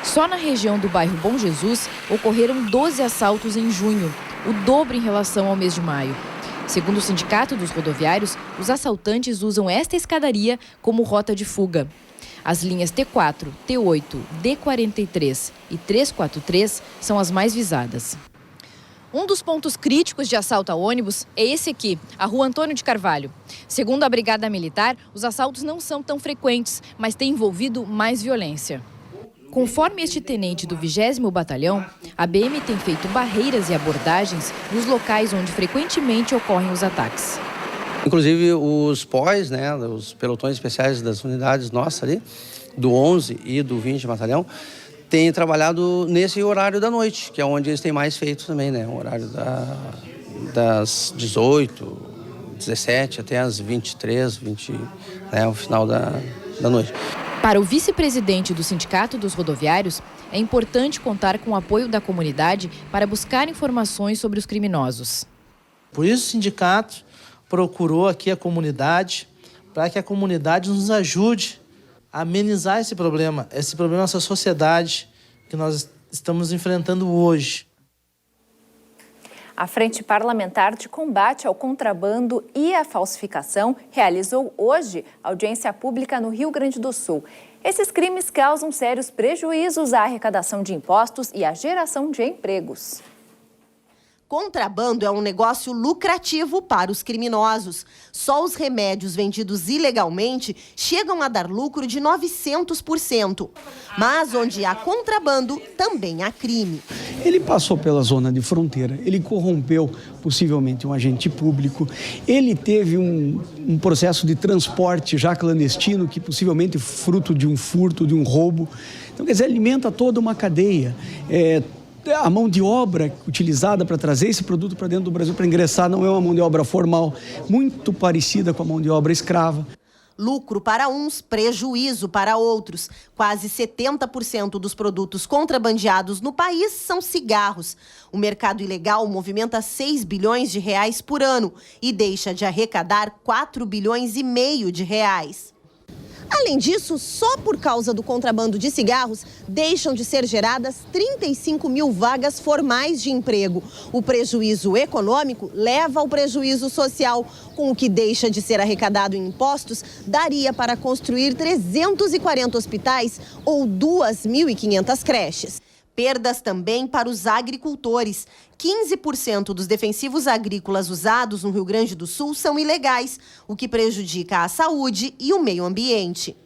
Só na região do bairro Bom Jesus ocorreram 12 assaltos em junho, o dobro em relação ao mês de maio. Segundo o Sindicato dos Rodoviários, os assaltantes usam esta escadaria como rota de fuga. As linhas T4, T8, D43 e 343 são as mais visadas. Um dos pontos críticos de assalto a ônibus é esse aqui, a Rua Antônio de Carvalho. Segundo a Brigada Militar, os assaltos não são tão frequentes, mas têm envolvido mais violência. Conforme este tenente do 20º Batalhão, a BM tem feito barreiras e abordagens nos locais onde frequentemente ocorrem os ataques. Inclusive os POIs, né, os pelotões especiais das unidades nossas ali, do 11 e do 20 Batalhão, têm trabalhado nesse horário da noite, que é onde eles têm mais feito também, né, o horário das 18, 17 até as 23, 20, né, o final da noite. Para o vice-presidente do Sindicato dos Rodoviários, é importante contar com o apoio da comunidade para buscar informações sobre os criminosos. Por isso o sindicato procurou aqui a comunidade, para que a comunidade nos ajude a amenizar esse problema nessa sociedade que nós estamos enfrentando hoje. A Frente Parlamentar de Combate ao Contrabando e à Falsificação realizou hoje audiência pública no Rio Grande do Sul. Esses crimes causam sérios prejuízos à arrecadação de impostos e à geração de empregos. Contrabando é um negócio lucrativo para os criminosos. Só os remédios vendidos ilegalmente chegam a dar lucro de 900%. Mas onde há contrabando, também há crime. Ele passou pela zona de fronteira, ele corrompeu possivelmente um agente público, ele teve um processo de transporte já clandestino, que possivelmente fruto de um furto, de um roubo. Então, quer dizer, alimenta toda uma cadeia. A mão de obra utilizada para trazer esse produto para dentro do Brasil, para ingressar, não é uma mão de obra formal, muito parecida com a mão de obra escrava. Lucro para uns, prejuízo para outros. Quase 70% dos produtos contrabandeados no país são cigarros. O mercado ilegal movimenta 6 bilhões de reais por ano e deixa de arrecadar 4 bilhões e meio de reais. Além disso, só por causa do contrabando de cigarros, deixam de ser geradas 35 mil vagas formais de emprego. O prejuízo econômico leva ao prejuízo social. Com o que deixa de ser arrecadado em impostos, daria para construir 340 hospitais ou 2.500 creches. Perdas também para os agricultores. 15% dos defensivos agrícolas usados no Rio Grande do Sul são ilegais, o que prejudica a saúde e o meio ambiente.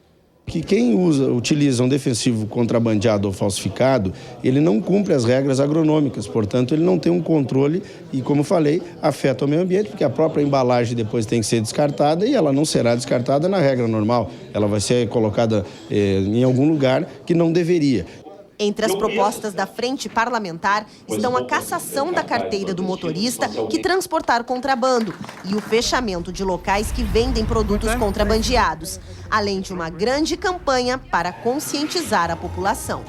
Que quem utiliza um defensivo contrabandeado ou falsificado, ele não cumpre as regras agronômicas, portanto ele não tem um controle e, como falei, afeta o meio ambiente, porque a própria embalagem depois tem que ser descartada e ela não será descartada na regra normal, ela vai ser colocada em algum lugar que não deveria. Entre as propostas da Frente Parlamentar estão a cassação da carteira do motorista que transportar contrabando e o fechamento de locais que vendem produtos contrabandeados, além de uma grande campanha para conscientizar a população.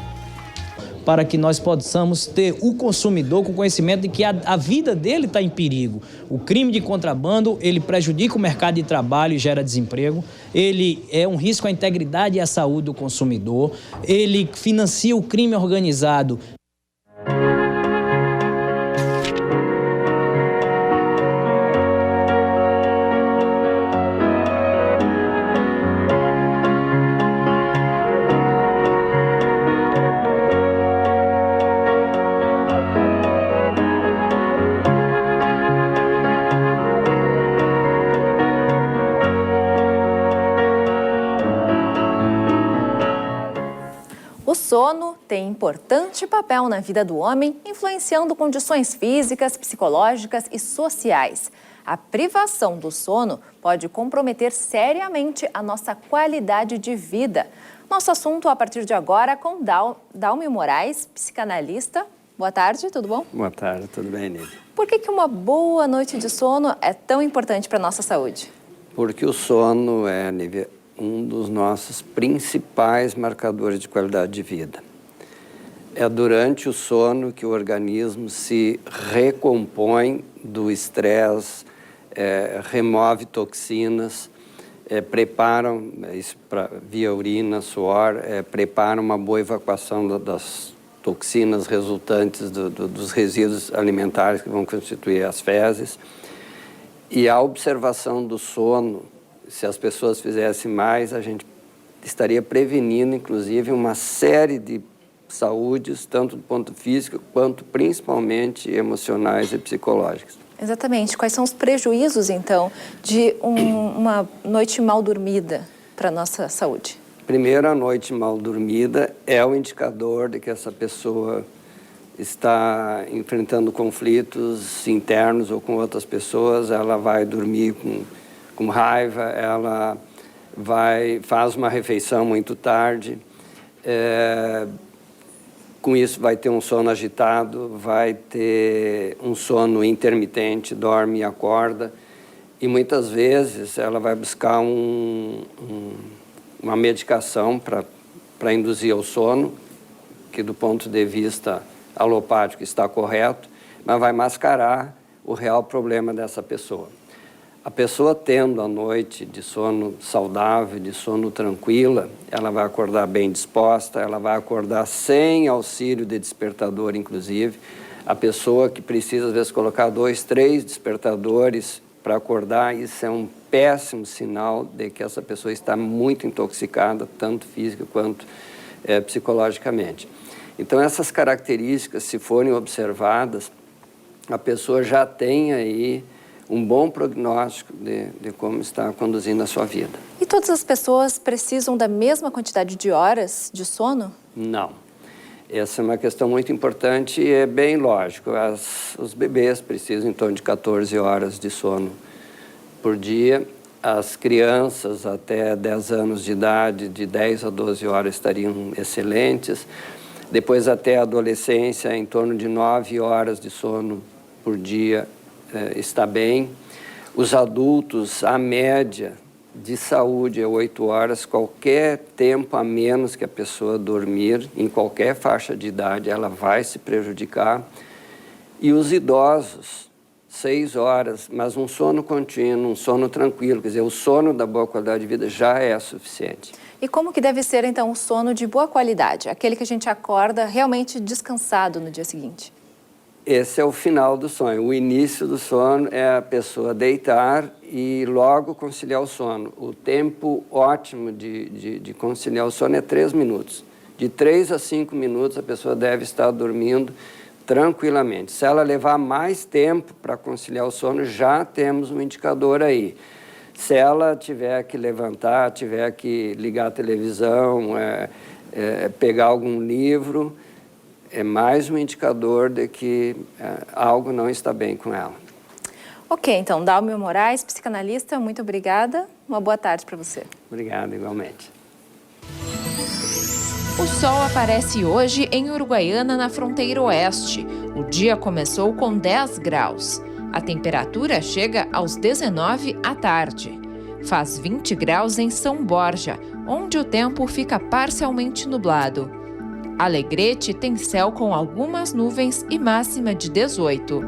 Para que nós possamos ter o consumidor com conhecimento de que a vida dele está em perigo. O crime de contrabando, ele prejudica o mercado de trabalho e gera desemprego, ele é um risco à integridade e à saúde do consumidor, ele financia o crime organizado. O sono tem importante papel na vida do homem, influenciando condições físicas, psicológicas e sociais. A privação do sono pode comprometer seriamente a nossa qualidade de vida. Nosso assunto a partir de agora com Dalmio Moraes, psicanalista. Boa tarde, tudo bom? Boa tarde, tudo bem, Nívia? Por que uma boa noite de sono é tão importante para a nossa saúde? Porque o sono é, Nívia, um dos nossos principais marcadores de qualidade de vida. É durante o sono que o organismo se recompõe do estresse remove toxinas, preparam, isso via urina, suor, preparam uma boa evacuação das toxinas resultantes dos resíduos alimentares que vão constituir as fezes. E a observação do sono, se as pessoas fizessem mais, a gente estaria prevenindo, inclusive, uma série de saúdes, tanto do ponto físico, quanto principalmente emocionais e psicológicos. Exatamente. Quais são os prejuízos, então, de uma noite mal dormida para a nossa saúde? Primeiro, a noite mal dormida é o indicador de que essa pessoa está enfrentando conflitos internos ou com outras pessoas. Ela vai dormir com raiva, ela faz uma refeição muito tarde, com isso vai ter um sono agitado, vai ter um sono intermitente, dorme e acorda, e muitas vezes ela vai buscar uma medicação para induzir ao sono, que do ponto de vista alopático está correto, mas vai mascarar o real problema dessa pessoa. A pessoa tendo a noite de sono saudável, de sono tranquila, ela vai acordar bem disposta, ela vai acordar sem auxílio de despertador, inclusive. A pessoa que precisa, às vezes, colocar 2, 3 despertadores para acordar, isso é um péssimo sinal de que essa pessoa está muito intoxicada, tanto física quanto psicologicamente. Então, essas características, se forem observadas, a pessoa já tem aí um bom prognóstico de como está conduzindo a sua vida. E todas as pessoas precisam da mesma quantidade de horas de sono? Não. Essa é uma questão muito importante e é bem lógico. Os bebês precisam em torno de 14 horas de sono por dia. As crianças até 10 anos de idade, de 10 a 12 horas, estariam excelentes. Depois, até a adolescência, em torno de 9 horas de sono por dia está bem. Os adultos, a média de saúde é 8 horas. Qualquer tempo a menos que a pessoa dormir, em qualquer faixa de idade, ela vai se prejudicar. E os idosos, 6 horas, mas um sono contínuo, um sono tranquilo, quer dizer, o sono da boa qualidade de vida já é suficiente. E como que deve ser, então, o sono de boa qualidade? Aquele que a gente acorda realmente descansado no dia seguinte? Esse é o final do sonho. O início do sono é a pessoa deitar e logo conciliar o sono. O tempo ótimo de conciliar o sono é 3 minutos. De 3 a 5 minutos a pessoa deve estar dormindo tranquilamente. Se ela levar mais tempo para conciliar o sono, já temos um indicador aí. Se ela tiver que levantar, tiver que ligar a televisão, pegar algum livro, é mais um indicador de que algo não está bem com ela. Ok, então, Dalmio Moraes, psicanalista, muito obrigada. Uma boa tarde para você. Obrigado, igualmente. O sol aparece hoje em Uruguaiana, na fronteira oeste. O dia começou com 10 graus. A temperatura chega aos 19 à tarde. Faz 20 graus em São Borja, onde o tempo fica parcialmente nublado. Alegrete tem céu com algumas nuvens e máxima de 18.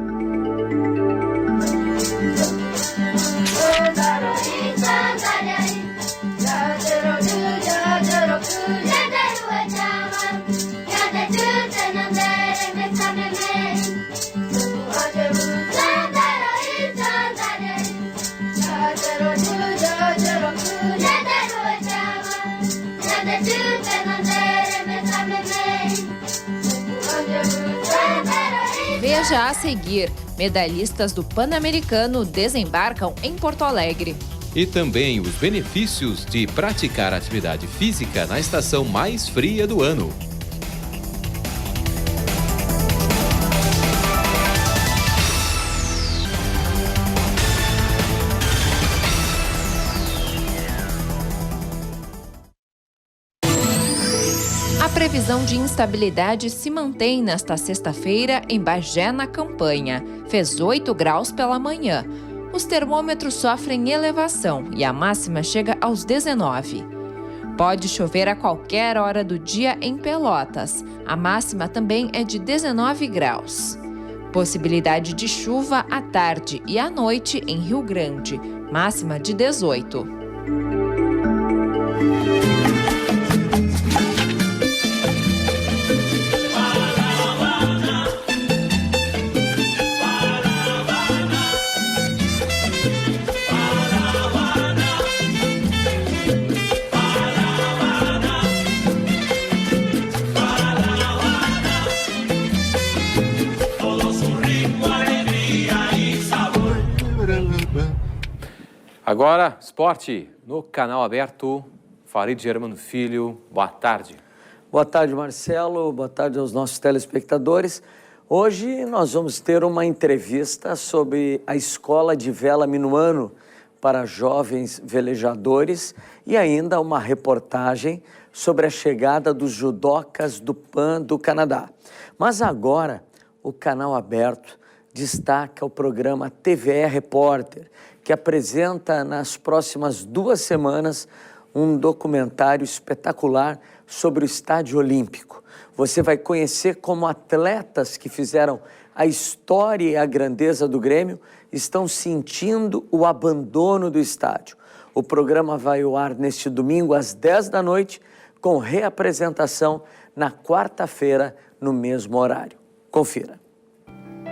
Veja a seguir, medalhistas do Pan-Americano desembarcam em Porto Alegre. E também os benefícios de praticar atividade física na estação mais fria do ano. A previsão de instabilidade se mantém nesta sexta-feira em Bagé, na Campanha. Fez 8 graus pela manhã. Os termômetros sofrem elevação e a máxima chega aos 19. Pode chover a qualquer hora do dia em Pelotas. A máxima também é de 19 graus. Possibilidade de chuva à tarde e à noite em Rio Grande, máxima de 18. Agora, esporte no canal aberto. Farid Germano Filho, boa tarde. Boa tarde, Marcelo. Boa tarde aos nossos telespectadores. Hoje nós vamos ter uma entrevista sobre a Escola de Vela Minuano para jovens velejadores e ainda uma reportagem sobre a chegada dos judocas do PAN do Canadá. Mas agora, o canal aberto destaca o programa TVE Repórter, que apresenta nas próximas 2 semanas um documentário espetacular sobre o Estádio Olímpico. Você vai conhecer como atletas que fizeram a história e a grandeza do Grêmio estão sentindo o abandono do estádio. O programa vai ao ar neste domingo às 10 da noite, com reapresentação na quarta-feira, no mesmo horário. Confira.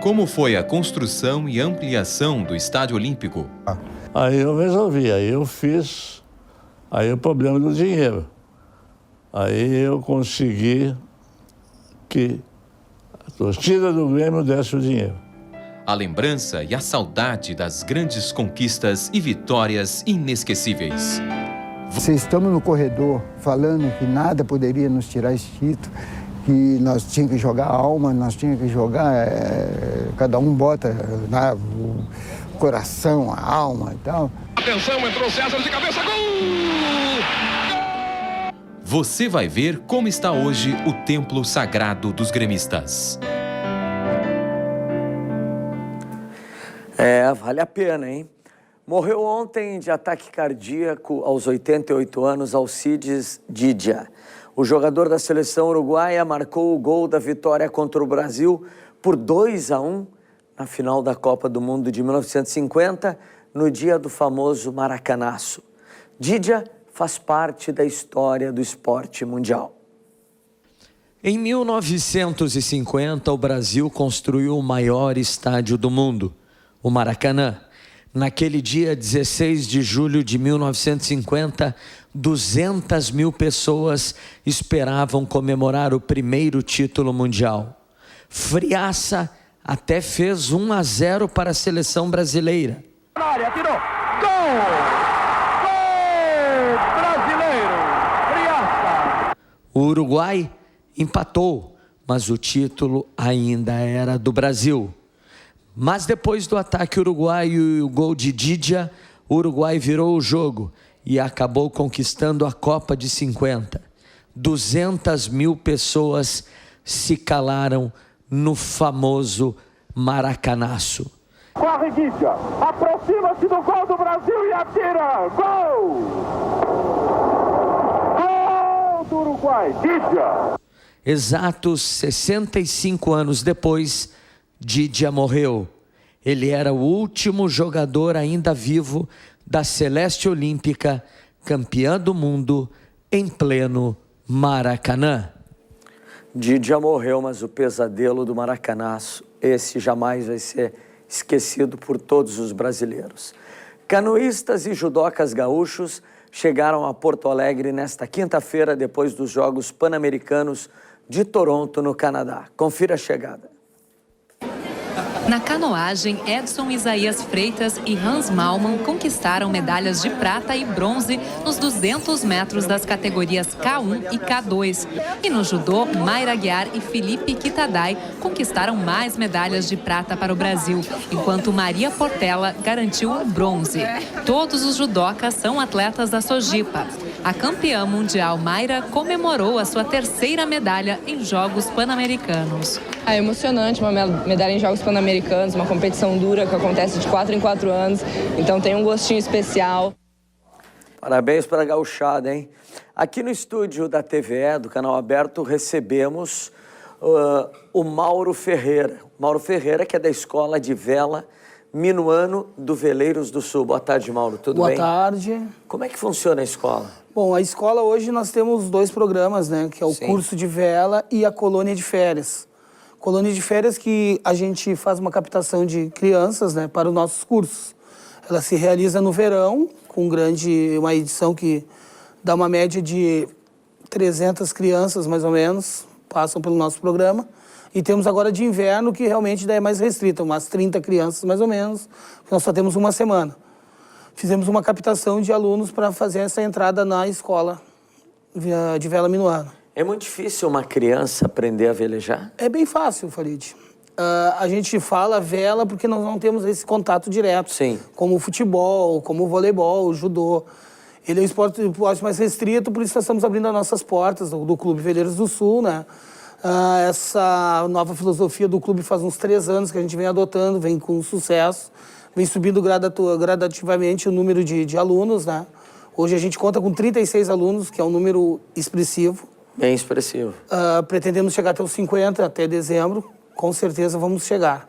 Como foi a construção e ampliação do Estádio Olímpico? Aí eu resolvi, aí eu fiz, aí o problema do dinheiro. Aí eu consegui que a torcida do Grêmio desse o dinheiro. A lembrança e a saudade das grandes conquistas e vitórias inesquecíveis. Vocês estamos no corredor falando que nada poderia nos tirar esse título, que nós tínhamos que jogar a alma, nós tínhamos que jogar, cada um bota o coração, a alma e tal. Atenção, entrou César de cabeça, gol! Você vai ver como está hoje o templo sagrado dos gremistas. Vale a pena, hein? Morreu ontem de ataque cardíaco aos 88 anos Alcides Didia. O jogador da seleção uruguaia marcou o gol da vitória contra o Brasil por 2-1 na final da Copa do Mundo de 1950, no dia do famoso Maracanaço. Didia faz parte da história do esporte mundial. Em 1950, o Brasil construiu o maior estádio do mundo, o Maracanã. Naquele dia, 16 de julho de 1950, 200 mil pessoas esperavam comemorar o primeiro título mundial. Friaça até fez 1-0 para a seleção brasileira. Tirou! Gol! Gol brasileiro! Friaça! O Uruguai empatou, mas o título ainda era do Brasil. Mas depois do ataque uruguaio e o gol de Didia, o Uruguai virou o jogo e acabou conquistando a Copa de 50. 200 mil pessoas se calaram no famoso Maracanaço. Corre Didia, aproxima-se do gol do Brasil e atira! Gol! Gol do Uruguai, Didia! Exatos 65 anos depois, Didia morreu. Ele era o último jogador ainda vivo da Celeste Olímpica, campeã do mundo em pleno Maracanã. Didia morreu, mas o pesadelo do Maracanaço, esse jamais vai ser esquecido por todos os brasileiros. Canoístas e judocas gaúchos chegaram a Porto Alegre nesta quinta-feira, depois dos Jogos Pan-Americanos de Toronto, no Canadá. Confira a chegada. Na canoagem, Edson Isaías Freitas e Hans Malman conquistaram medalhas de prata e bronze nos 200 metros das categorias K1 e K2. E no judô, Mayra Guiar e Felipe Kitadai conquistaram mais medalhas de prata para o Brasil, enquanto Maria Portela garantiu o bronze. Todos os judocas são atletas da Sojipa. A campeã mundial Mayra comemorou a sua 3ª medalha em Jogos Pan-Americanos. É emocionante, uma medalha em Jogos Pan-Americanos, uma competição dura que acontece de 4 em 4 anos, então tem um gostinho especial. Parabéns para a gauchada, hein? Aqui no estúdio da TVE, do Canal Aberto, recebemos o Mauro Ferreira. Mauro Ferreira, que é da Escola de Vela Minuano do Veleiros do Sul. Boa tarde, Mauro. Tudo bem? Boa tarde. Como é que funciona a escola? Bom, a escola hoje nós temos 2 programas, né? Que é o curso de vela e a colônia de férias. Colônia de férias que a gente faz uma captação de crianças, né, para os nossos cursos. Ela se realiza no verão, com uma edição que dá uma média de 300 crianças, mais ou menos, passam pelo nosso programa. E temos agora de inverno, que realmente daí é mais restrita, umas 30 crianças, mais ou menos, nós só temos uma semana. Fizemos uma captação de alunos para fazer essa entrada na escola de vela minuano. É muito difícil uma criança aprender a velejar? É bem fácil, Farid. A gente fala vela porque nós não temos esse contato direto. Sim. Como o futebol, como o voleibol, o judô. Ele é um esporte mais restrito, por isso nós estamos abrindo as nossas portas do Clube Veleiros do Sul, né? Essa nova filosofia do clube faz uns 3 anos que a gente vem adotando, vem com sucesso, vem subindo gradativamente o número de alunos, né? Hoje a gente conta com 36 alunos, que é um número expressivo. Bem expressivo. Pretendemos chegar até os 50, até dezembro, com certeza vamos chegar.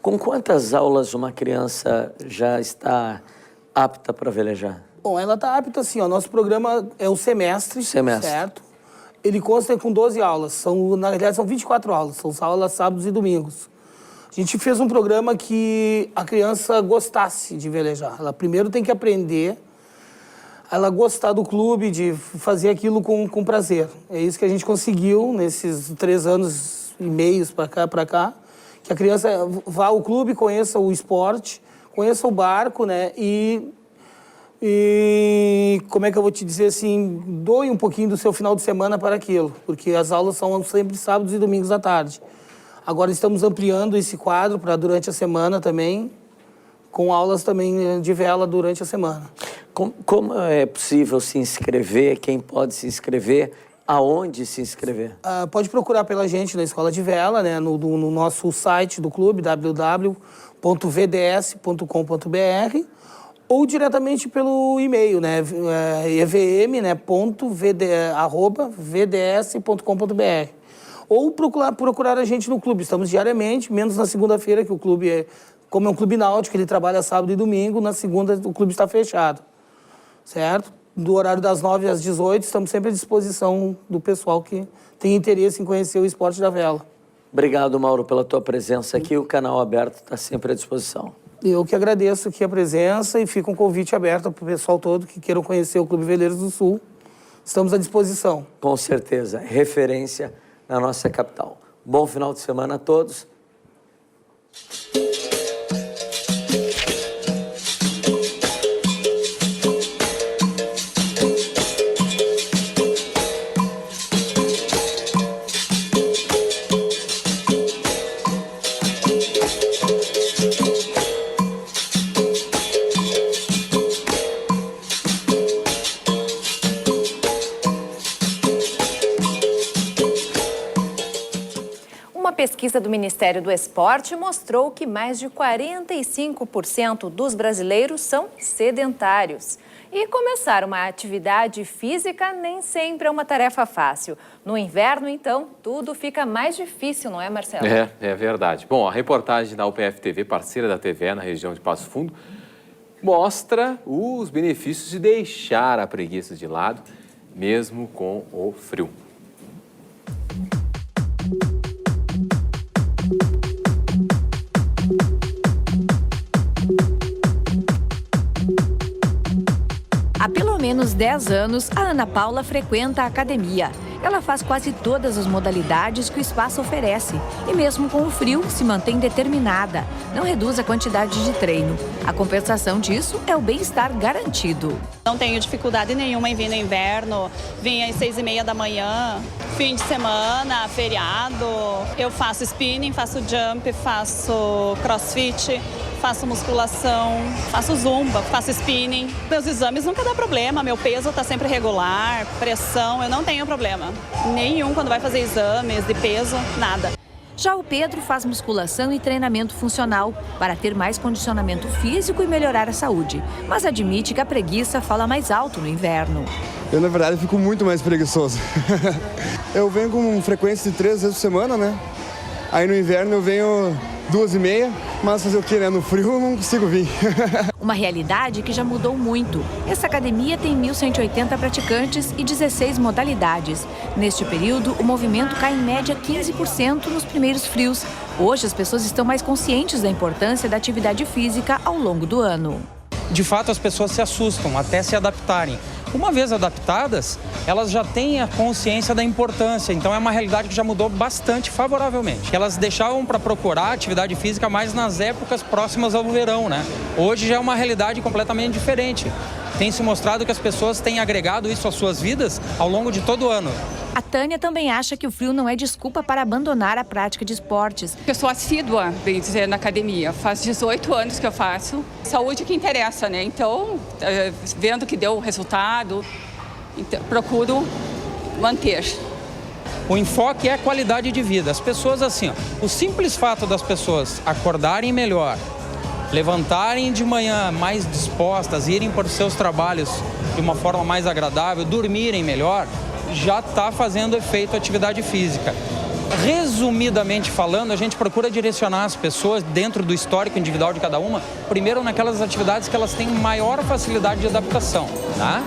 Com quantas aulas uma criança já está apta para velejar? Bom, ela está apta assim, ó, nosso programa é o semestre, certo? Ele consta com 12 aulas, na realidade são 24 aulas, são aulas sábados e domingos. A gente fez um programa que a criança gostasse de velejar. Ela primeiro tem que aprender, ela gostar do clube, de fazer aquilo com prazer. É isso que a gente conseguiu nesses 3 anos e meio para cá, que a criança vá ao clube, conheça o esporte, conheça o barco, né, e como é que eu vou te dizer assim, doe um pouquinho do seu final de semana para aquilo, porque as aulas são sempre sábados e domingos à tarde. Agora estamos ampliando esse quadro para durante a semana também, com aulas também de vela durante a semana. Como é possível se inscrever? Quem pode se inscrever? Aonde se inscrever? Pode procurar pela gente na Escola de Vela, né, no nosso site do clube, www.vds.com.br, ou diretamente pelo e-mail, né, evm.vds.com.br. Ou procurar a gente no clube. Estamos diariamente, menos na segunda-feira, que o clube como é um clube náutico, ele trabalha sábado e domingo, na segunda o clube está fechado, certo? Do horário das 9 às 18, estamos sempre à disposição do pessoal que tem interesse em conhecer o esporte da vela. Obrigado, Mauro, pela tua presença aqui. O canal aberto está sempre à disposição. Eu que agradeço aqui a presença e fica um convite aberto para o pessoal todo que queiram conhecer o Clube Veleiros do Sul. Estamos à disposição. Com certeza. Referência na nossa capital. Bom final de semana a todos. Uma pesquisa do Ministério do Esporte mostrou que mais de 45% dos brasileiros são sedentários. E começar uma atividade física nem sempre é uma tarefa fácil. No inverno, então, tudo fica mais difícil, não é, Marcelo? É verdade. Bom, a reportagem da UPF TV, parceira da TVE na região de Passo Fundo, mostra os benefícios de deixar a preguiça de lado, mesmo com o frio. Há pelo menos 10 anos, a Ana Paula frequenta a academia. Ela faz quase todas as modalidades que o espaço oferece. E mesmo com o frio, se mantém determinada. Não reduz a quantidade de treino. A compensação disso é o bem-estar garantido. Não tenho dificuldade nenhuma em vir no inverno. Vim às 6h30 da manhã, fim de semana, feriado. Eu faço spinning, faço jump, faço crossfit, faço musculação, faço zumba, faço spinning. Meus exames nunca dá problema, meu peso está sempre regular, pressão, eu não tenho problema nenhum quando vai fazer exames de peso, nada. Já o Pedro faz musculação e treinamento funcional para ter mais condicionamento físico e melhorar a saúde. Mas admite que a preguiça fala mais alto no inverno. Eu, na verdade, fico muito mais preguiçoso. Eu venho com frequência de 3 vezes por semana, né? Aí no inverno eu venho 2h30, mas fazer o quê, né? No frio eu não consigo vir. Uma realidade que já mudou muito. Essa academia tem 1.180 praticantes e 16 modalidades. Neste período, o movimento cai em média 15% nos primeiros frios. Hoje, as pessoas estão mais conscientes da importância da atividade física ao longo do ano. De fato, as pessoas se assustam até se adaptarem. Uma vez adaptadas, elas já têm a consciência da importância, então é uma realidade que já mudou bastante favoravelmente. Elas deixavam para procurar atividade física mais nas épocas próximas ao verão, né? Hoje já é uma realidade completamente diferente. Tem se mostrado que as pessoas têm agregado isso às suas vidas ao longo de todo o ano. A Tânia também acha que o frio não é desculpa para abandonar a prática de esportes. Eu sou assídua, bem dizer, na academia. Faz 18 anos que eu faço. Saúde que interessa, né? Então, vendo que deu resultado, procuro manter. O enfoque é a qualidade de vida. As pessoas, assim, ó, o simples fato das pessoas acordarem melhor, levantarem de manhã mais dispostas, irem para os seus trabalhos de uma forma mais agradável, dormirem melhor, já está fazendo efeito a atividade física. Resumidamente falando, a gente procura direcionar as pessoas dentro do histórico individual de cada uma, primeiro naquelas atividades que elas têm maior facilidade de adaptação, tá?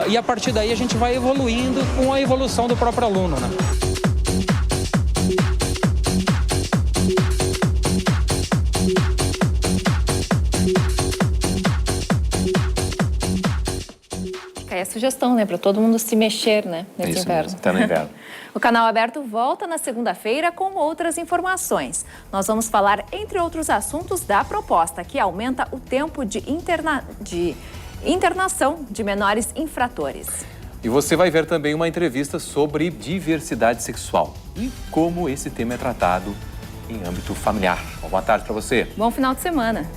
E a partir daí a gente vai evoluindo com a evolução do próprio aluno, né? É a sugestão, né, para todo mundo se mexer, né, nesse inverno. Até no inverno. O Canal Aberto volta na segunda-feira com outras informações. Nós vamos falar, entre outros assuntos, da proposta que aumenta o tempo de internação de menores infratores. E você vai ver também uma entrevista sobre diversidade sexual e como esse tema é tratado em âmbito familiar. Boa tarde para você. Bom final de semana.